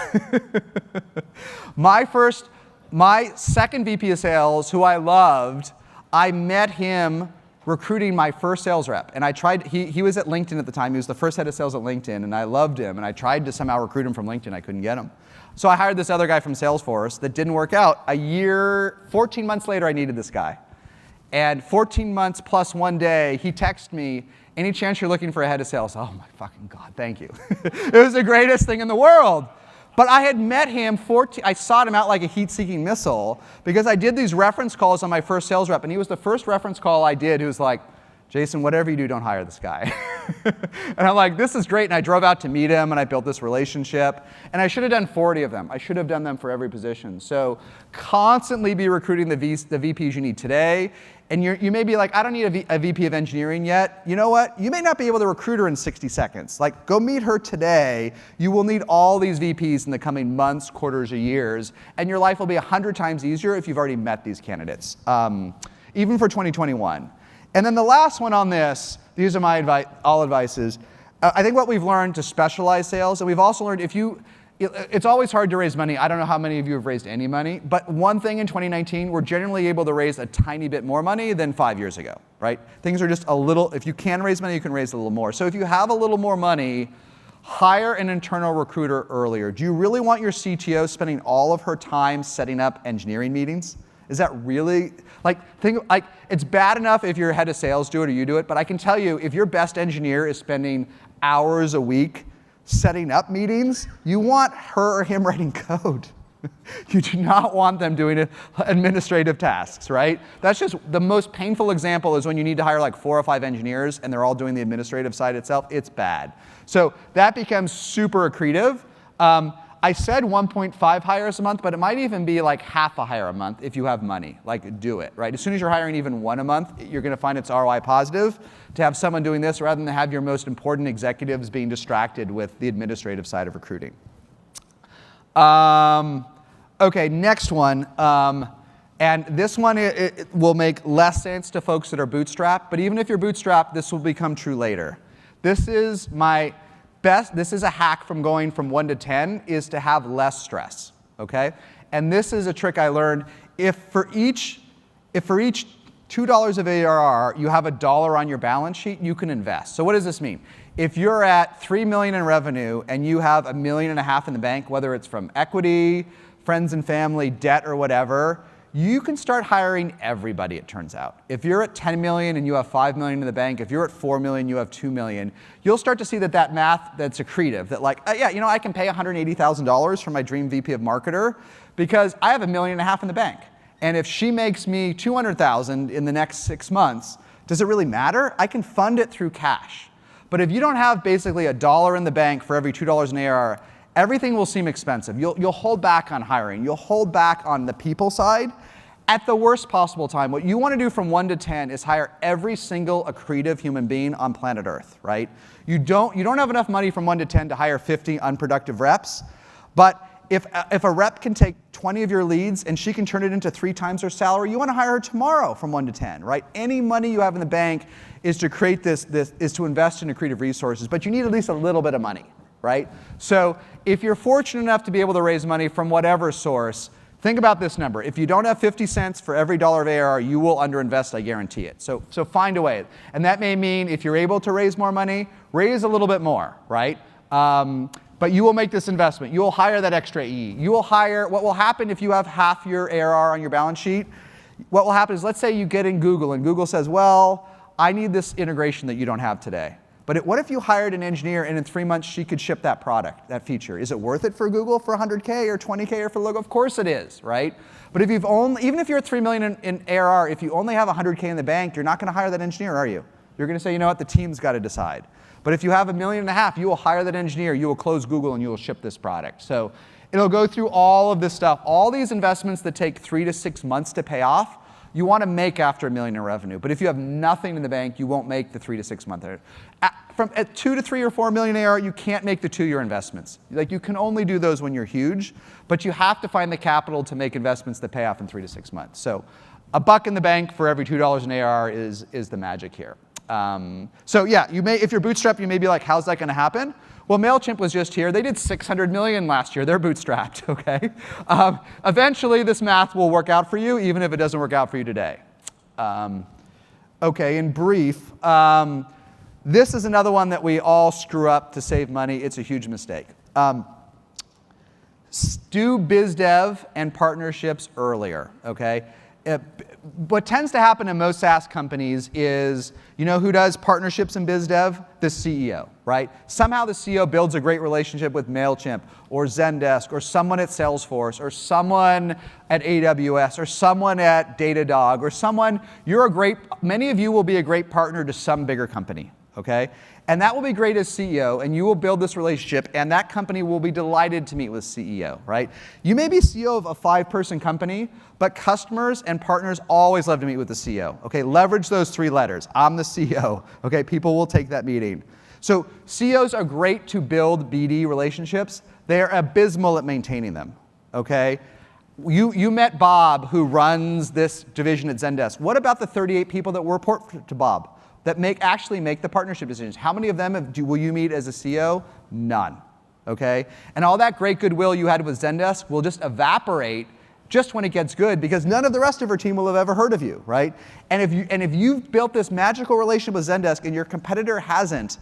My second VP of sales, who I loved, I met him recruiting my first sales rep. And I tried, he was at LinkedIn at the time. He was the first head of sales at LinkedIn, and I loved him. And I tried to somehow recruit him from LinkedIn. I couldn't get him. So I hired this other guy from Salesforce that didn't work out. 14 months later, I needed this guy. And 14 months plus 1 day, he texted me, any chance you're looking for a head of sales? Oh my fucking God, thank you. It was the greatest thing in the world. But I had met him, I sought him out like a heat-seeking missile because I did these reference calls on my first sales rep, and he was the first reference call I did who was like, Jason, whatever you do, don't hire this guy. And I'm like, this is great. And I drove out to meet him, and I built this relationship. And I should have done 40 of them. I should have done them for every position. So constantly be recruiting the VPs you need today. And you may be like, I don't need a VP of engineering yet. You know what? You may not be able to recruit her in 60 seconds. Like, go meet her today. You will need all these VPs in the coming months, quarters, or years. And your life will be 100 times easier if you've already met these candidates, even for 2021. And then the last one on this, these are my advices. I think what we've learned to specialize sales, and we've also learned it's always hard to raise money. I don't know how many of you have raised any money, but one thing in 2019, we're generally able to raise a tiny bit more money than 5 years ago, right? Things are just a little, if you can raise money, you can raise a little more. So if you have a little more money, hire an internal recruiter earlier. Do you really want your CTO spending all of her time setting up engineering meetings? Is that really, it's bad enough if your head of sales do it or you do it, but I can tell you, if your best engineer is spending hours a week setting up meetings, you want her or him writing code. You do not want them doing administrative tasks, right? That's just the most painful example is when you need to hire like 4 or 5 engineers and they're all doing the administrative side itself. It's bad. So that becomes super accretive. I said 1.5 hires a month, but it might even be like half a hire a month if you have money. Like, do it, right? As soon as you're hiring even 1 a month, you're going to find it's ROI positive to have someone doing this rather than to have your most important executives being distracted with the administrative side of recruiting. Okay, next one. And this one it will make less sense to folks that are bootstrapped, but even if you're bootstrapped, this will become true later. This is a hack from going from 1 to 10, is to have less stress, okay? And this is a trick I learned. If for each $2 of ARR, you have $1 on your balance sheet, you can invest. So what does this mean? If you're at $3 million in revenue and you have $1.5 million in the bank, whether it's from equity, friends and family, debt, or whatever, you can start hiring everybody, it turns out. If you're at 10 million and you have 5 million in the bank, if you're at 4 million, you have 2 million, you'll start to see that math that's accretive, that like, yeah, you know, I can pay $180,000 for my dream VP of marketer because I have $1.5 million in the bank. And if she makes me 200,000 in the next 6 months, does it really matter? I can fund it through cash. But if you don't have basically $1 in the bank for every $2 in ARR, everything will seem expensive. You'll hold back on hiring. You'll hold back on the people side. At the worst possible time, what you want to do from 1 to 10 is hire every single accretive human being on planet Earth, right? You don't have enough money from 1 to 10 to hire 50 unproductive reps, but if a rep can take 20 of your leads and she can turn it into 3 times her salary, you want to hire her tomorrow from 1 to 10, right? Any money you have in the bank is to create is to invest in accretive resources, but you need at least a little bit of money, right? So if you're fortunate enough to be able to raise money from whatever source, think about this number. If you don't have 50 cents for every $1 of ARR, you will underinvest, I guarantee it. So find a way. And that may mean if you're able to raise more money, raise a little bit more, right? But you will make this investment. You will hire that extra AE. You will hire, what will happen if you have half your ARR on your balance sheet? What will happen is, let's say you get in Google and Google says, well, I need this integration that you don't have today. But what if you hired an engineer and in 3 months she could ship that product, that feature? Is it worth it for Google for 100K or 20K or for logo? Of course it is, right? But if even if you're at 3 million in ARR, if you only have 100K in the bank, you're not going to hire that engineer, are you? You're going to say, you know what, the team's got to decide. But if you have $1.5 million, you will hire that engineer, you will close Google, and you will ship this product. So it'll go through all of this stuff. All these investments that take 3 to 6 months to pay off, you want to make after $1 million in revenue. But if you have nothing in the bank, you won't make the 3 to 6 month. At 2 to 3 or 4 million ARR, you can't make the 2-year investments. Like, you can only do those when you're huge, but you have to find the capital to make investments that pay off in 3 to 6 months. So $1 in the bank for every $2 in ARR is the magic here. So yeah, if you're bootstrapped, you may be like, how's that going to happen? Well, MailChimp was just here. They did 600 million last year. They're bootstrapped, okay? Eventually, this math will work out for you, even if it doesn't work out for you today. Okay, in brief, this is another one that we all screw up to save money. It's a huge mistake. Do Bizdev and partnerships earlier, okay? What tends to happen in most SaaS companies is, you know who does partnerships in Bizdev? The CEO, right? Somehow the CEO builds a great relationship with MailChimp or Zendesk or someone at Salesforce or someone at AWS or someone at Datadog or someone, many of you will be a great partner to some bigger company, okay? And that will be great as CEO, and you will build this relationship, and that company will be delighted to meet with CEO, right? You may be CEO of a 5-person company, but customers and partners always love to meet with the CEO, okay? Leverage those 3 letters. I'm the CEO, okay? People will take that meeting. So CEOs are great to build BD relationships. They are abysmal at maintaining them, okay? You met Bob, who runs this division at Zendesk. What about the 38 people that report to Bob? That actually make the partnership decisions. How many of them will you meet as a CEO? None, okay? And all that great goodwill you had with Zendesk will just evaporate just when it gets good, because none of the rest of her team will have ever heard of you, right? And if you've built this magical relationship with Zendesk and your competitor hasn't,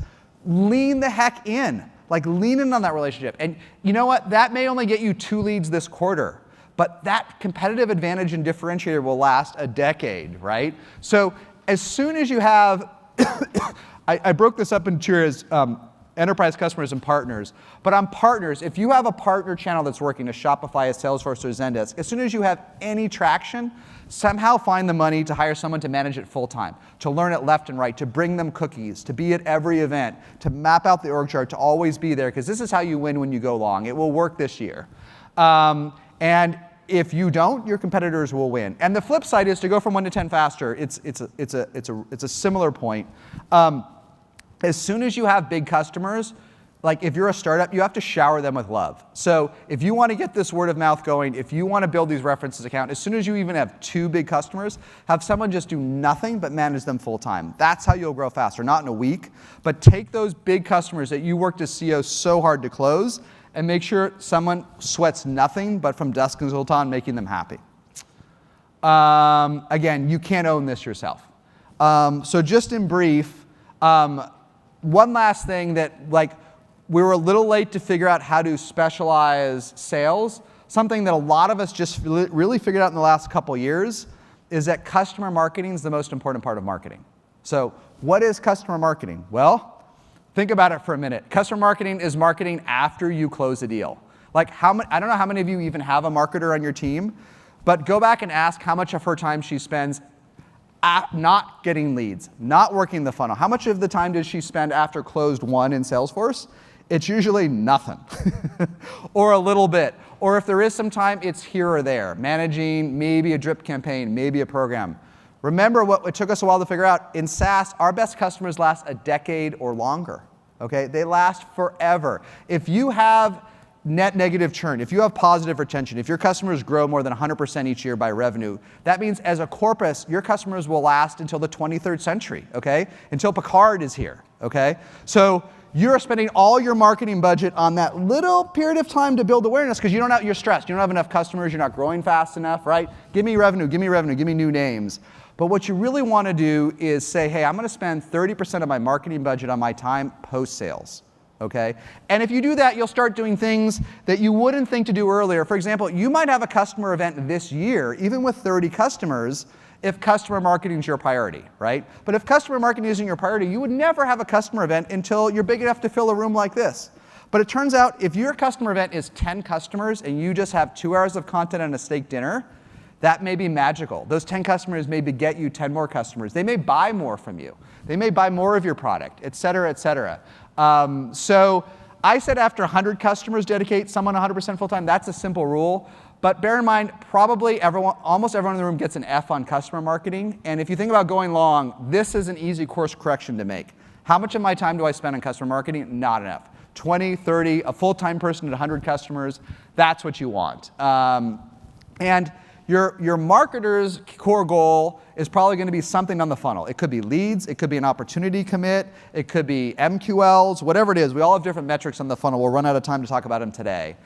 lean the heck in. Like, lean in on that relationship. And you know what? That may only get you 2 leads this quarter, but that competitive advantage and differentiator will last a decade, right? So as soon as you have, I broke this up into tiers, enterprise customers and partners. But on partners, if you have a partner channel that's working, a Shopify, a Salesforce, or a Zendesk, as soon as you have any traction, somehow find the money to hire someone to manage it full time, to learn it left and right, to bring them cookies, to be at every event, to map out the org chart, to always be there, because this is how you win when you go long. It will work this year. And if you don't, your competitors will win. And the flip side is to go from 1 to 10 faster. It's a similar point. As soon as you have big customers, like if you're a startup, you have to shower them with love. So if you want to get this word of mouth going, if you want to build these references account, as soon as you even have 2 big customers, have someone just do nothing but manage them full time. That's how you'll grow faster, not in a week, but take those big customers that you worked as CEO so hard to close and make sure someone sweats nothing but from dusk until dawn, making them happy. Again, you can't own this yourself. So just in brief, one last thing that we were a little late to figure out how to specialize sales. Something that a lot of us just really figured out in the last couple years is that customer marketing is the most important part of marketing. So what is customer marketing? Well, think about it for a minute. Customer marketing is marketing after you close a deal. Like I don't know how many of you even have a marketer on your team, but go back and ask how much of her time she spends not getting leads, not working the funnel. How much of the time does she spend after closed one in Salesforce? It's usually nothing, or a little bit. Or if there is some time, it's here or there, managing maybe a drip campaign, maybe a program. Remember what it took us a while to figure out? In SaaS, our best customers last a decade or longer. Okay, they last forever. If you have net negative churn, if you have positive retention, if your customers grow more than 100% each year by revenue, that means as a corpus, your customers will last until the 23rd century, okay? Until Picard is here, okay? So you're spending all your marketing budget on that little period of time to build awareness because you're stressed. You don't have enough customers. You're not growing fast enough, right? Give me revenue, give me revenue, give me new names. But what you really want to do is say, hey, I'm going to spend 30% of my marketing budget on my time post-sales. Okay? And if you do that, you'll start doing things that you wouldn't think to do earlier. For example, you might have a customer event this year, even with 30 customers, if customer marketing is your priority, right? But if customer marketing isn't your priority, you would never have a customer event until you're big enough to fill a room like this. But it turns out if your customer event is 10 customers and you just have 2 hours of content and a steak dinner, that may be magical. Those 10 customers may beget you 10 more customers. They may buy more from you. They may buy more of your product, et cetera, et cetera. So I said after 100 customers, dedicate someone 100% full-time. That's a simple rule. But bear in mind, probably almost everyone in the room gets an F on customer marketing. And if you think about going long, this is an easy course correction to make. How much of my time do I spend on customer marketing? Not enough. 20, 30, a full-time person at 100 customers, that's what you want. And your marketer's core goal is probably going to be something on the funnel. It could be leads, it could be an opportunity commit, it could be MQLs, whatever it is. We all have different metrics on the funnel. We'll run out of time to talk about them today.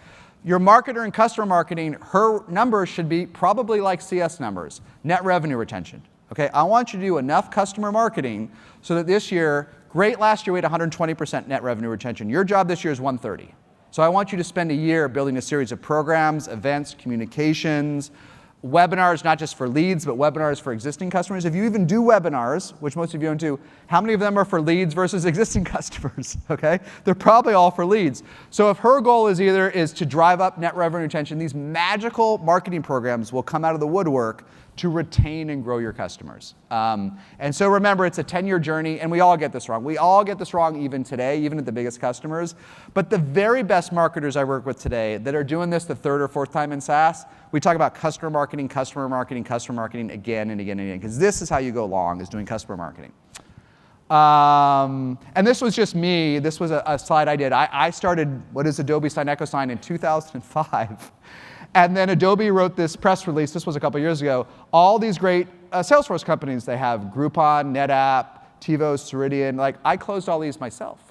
Your marketer in customer marketing, her numbers should be probably like CS numbers, net revenue retention. Okay, I want you to do enough customer marketing so that this year, great last year we had 120% net revenue retention. Your job this year is 130. So I want you to spend a year building a series of programs, events, communications, webinars, not just for leads, but webinars for existing customers. If you even do webinars, which most of you don't do, how many of them are for leads versus existing customers, okay? They're probably all for leads. So if her goal is to drive up net revenue retention, these magical marketing programs will come out of the woodwork to retain and grow your customers. And so remember, it's a 10-year journey, and we all get this wrong. We all get this wrong even today, even at the biggest customers. But the very best marketers I work with today that are doing this the 3rd or 4th time in SaaS, we talk about customer marketing, customer marketing, customer marketing again and again and again, because this is how you go long, is doing customer marketing. And this was just me. This was a slide I did. I started what is Adobe Sign EchoSign in 2005. And then Adobe wrote this press release, this was a couple years ago, all these great Salesforce companies they have, Groupon, NetApp, TiVo, Ceridian, like I closed all these myself.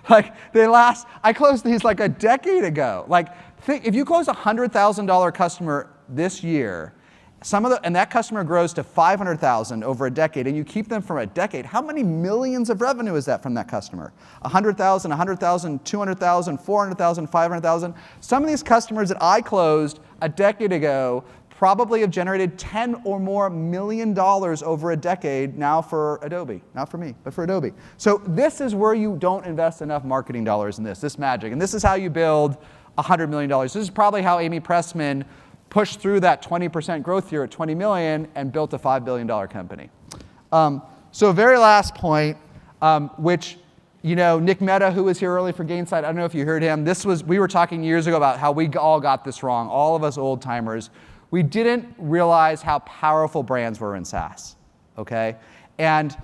Like I closed these like a decade ago. Like if you close a $100,000 customer this year, and that customer grows to 500,000 over a decade, and you keep them for a decade, how many millions of revenue is that from that customer? 100,000, 100,000, 200,000, 400,000, 500,000. Some of these customers that I closed a decade ago probably have generated 10 or more million dollars over a decade now for Adobe. Not for me, but for Adobe. So this is where you don't invest enough marketing dollars in this magic. And this is how you build $100 million. This is probably how Amy Pressman pushed through that 20% growth year at 20 million and built a $5 billion company. So very last point, which, Nick Mehta, who was here early for Gainsight, I don't know if you heard him. We were talking years ago about how we all got this wrong, all of us old timers. We didn't realize how powerful brands were in SaaS, okay? And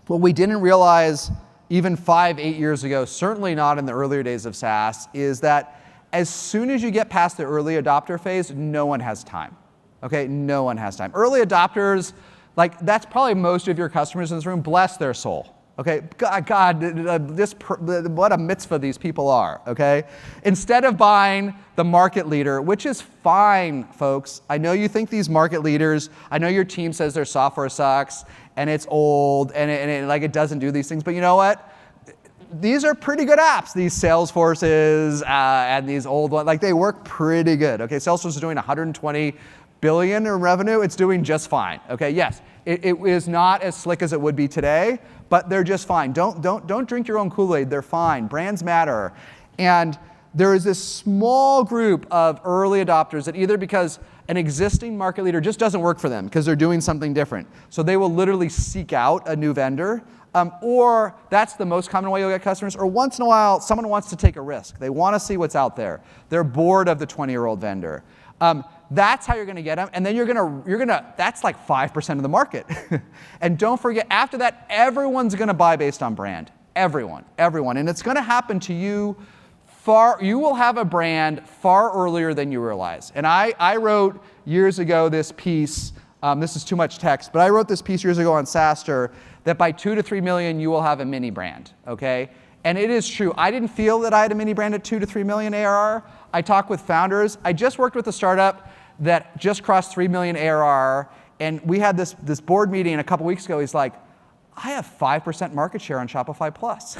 what we didn't realize even 5, 8 years ago, certainly not in the earlier days of SaaS, is that as soon as you get past the early adopter phase, no one has time. Okay, no one has time. Early adopters, like that's probably most of your customers in this room, bless their soul. Okay, God, what a mitzvah these people are, okay? Instead of buying the market leader, which is fine, folks. I know you think these market leaders, I know your team says their software sucks, and it's old, and it doesn't do these things, but you know what? These are pretty good apps, these Salesforces and these old ones, like they work pretty good, okay? Salesforce is doing 120 billion in revenue, it's doing just fine, okay? Yes, it is not as slick as it would be today, but they're just fine. Don't drink your own Kool-Aid, they're fine. Brands matter. And there is this small group of early adopters that either because an existing market leader just doesn't work for them because they're doing something different, so they will literally seek out a new vendor, or that's the most common way you'll get customers, or once in a while, someone wants to take a risk. They want to see what's out there. They're bored of the 20-year-old vendor. That's how you're going to get them, and then you're gonna. That's like 5% of the market. And don't forget, after that, everyone's going to buy based on brand. Everyone, and it's going to happen to you. You will have a brand far earlier than you realize. And I wrote years ago this piece. This is too much text, but I wrote this piece years ago on SaaStr that by 2 to 3 million you will have a mini brand. Okay. And it is true. I didn't feel that I had a mini brand at 2 to 3 million ARR. I talked with founders. I just worked with a startup that just crossed 3 million ARR, and we had this board meeting a couple weeks ago. He's like, I have 5% market share on Shopify Plus.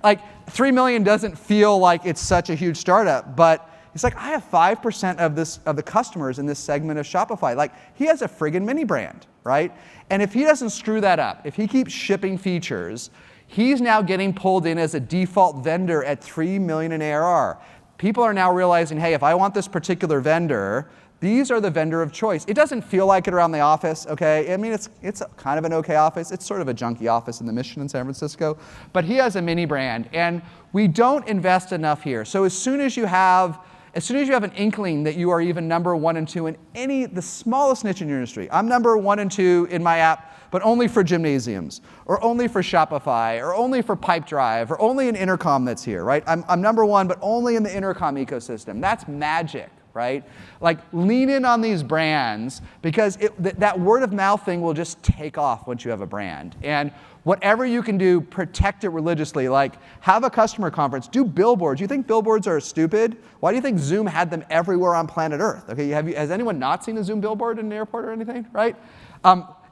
Like 3 million doesn't feel like it's such a huge startup, but he's like, I have 5% of the customers in this segment of Shopify. Like he has a friggin' mini brand, right? And if he doesn't screw that up, if he keeps shipping features, he's now getting pulled in as a default vendor at 3 million in ARR. People are now realizing, hey, if I want this particular vendor, these are the vendor of choice. It doesn't feel like it around the office, okay? I mean, it's kind of an okay office. It's sort of a junky office in the Mission in San Francisco. But he has a mini brand, and we don't invest enough here. So as soon as you have an inkling that you are even number 1 and 2 in the smallest niche in your industry, I'm number 1 and 2 in my app, but only for gymnasiums, or only for Shopify, or only for Pipedrive, or only in Intercom that's here, right? I'm number 1, but only in the Intercom ecosystem. That's magic, right? Like, lean in on these brands, because that word of mouth thing will just take off once you have a brand. And whatever you can do, protect it religiously. Like, have a customer conference, do billboards. You think billboards are stupid? Why do you think Zoom had them everywhere on planet Earth? Okay, has anyone not seen a Zoom billboard in an airport or anything, right?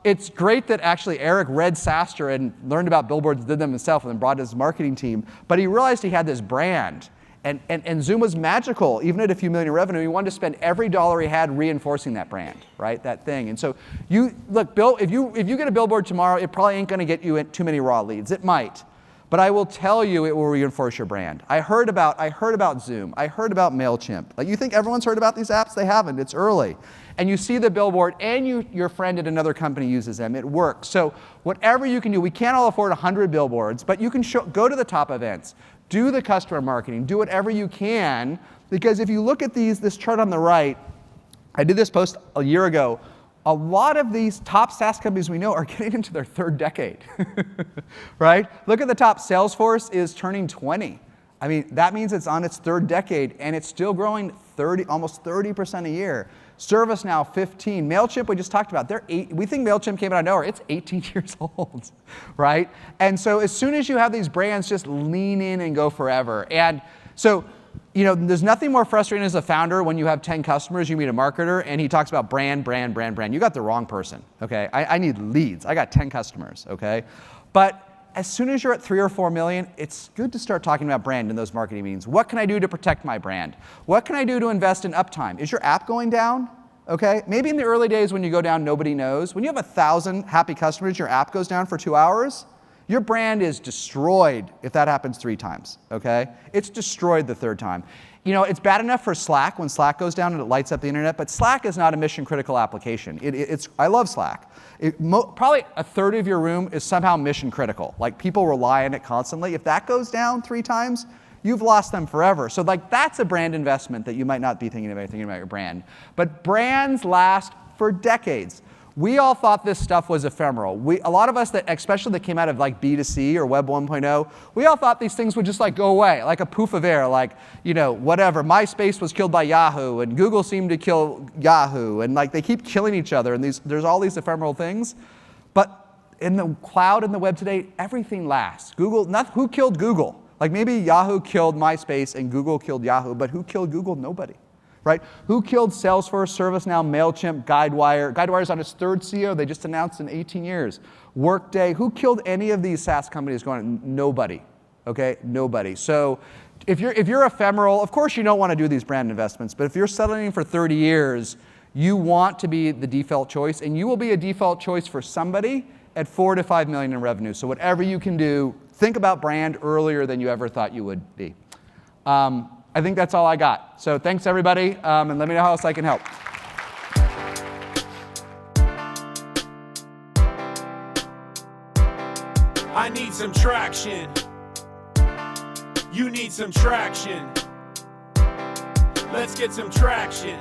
It's great that actually Eric read SaaStr and learned about billboards, did them himself, and then brought his marketing team. But he realized he had this brand. And Zoom was magical, even at a few million in revenue. He wanted to spend every dollar he had reinforcing that brand, right? That thing. And so look, Bill, if you get a billboard tomorrow, it probably ain't going to get you too many raw leads. It might. But I will tell you, it will reinforce your brand. I heard about Zoom. I heard about MailChimp. Like, you think everyone's heard about these apps? They haven't. It's early. And you see the billboard, and your friend at another company uses them. It works. So whatever you can do, we can't all afford 100 billboards, but you can go to the top events, do the customer marketing, do whatever you can, because if you look at this chart on the right, I did this post a year ago. A lot of these top SaaS companies we know are getting into their 3rd decade, right? Look at the top. Salesforce is turning 20. I mean, that means it's on its 3rd decade, and it's still growing almost 30% a year. ServiceNow, 15. MailChimp, we just talked about. We think MailChimp came out of nowhere. It's 18 years old, right? And so as soon as you have these brands, just lean in and go forever. And so, there's nothing more frustrating as a founder when you have 10 customers, you meet a marketer, and he talks about brand. You got the wrong person, okay? I need leads. I got 10 customers, okay? But as soon as you're at 3 or 4 million, it's good to start talking about brand in those marketing meetings. What can I do to protect my brand? What can I do to invest in uptime? Is your app going down? Okay, maybe in the early days when you go down, nobody knows. When you have 1,000 happy customers, your app goes down for 2 hours, your brand is destroyed if that happens 3 times, okay? It's destroyed the 3rd time. It's bad enough for Slack when Slack goes down and it lights up the internet, but Slack is not a mission-critical application. I love Slack. Probably 1/3 of your room is somehow mission-critical. Like, people rely on it constantly. If that goes down 3 times, you've lost them forever. So that's a brand investment that you might not be thinking about your brand. But brands last for decades. We all thought this stuff was ephemeral. A lot of us, especially that came out of like B2C or Web 1.0, we all thought these things would just like go away, like a poof of air, like, you know, whatever. MySpace was killed by Yahoo, and Google seemed to kill Yahoo, and like they keep killing each other, and there's all these ephemeral things. But in the cloud and the web today, everything lasts. Who killed Google? Like maybe Yahoo killed MySpace and Google killed Yahoo, but who killed Google? Nobody. Right? Who killed Salesforce, ServiceNow, MailChimp, Guidewire? Guidewire's on its 3rd CEO. They just announced in 18 years. Workday. Who killed any of these SaaS companies going on? Nobody. Okay? Nobody. So if you're ephemeral, of course you don't want to do these brand investments, but if you're settling for 30 years, you want to be the default choice, and you will be a default choice for somebody at 4 to 5 million in revenue. So whatever you can do, think about brand earlier than you ever thought you would be. I think that's all I got. So thanks, everybody, and let me know how else I can help. I need some traction. You need some traction. Let's get some traction.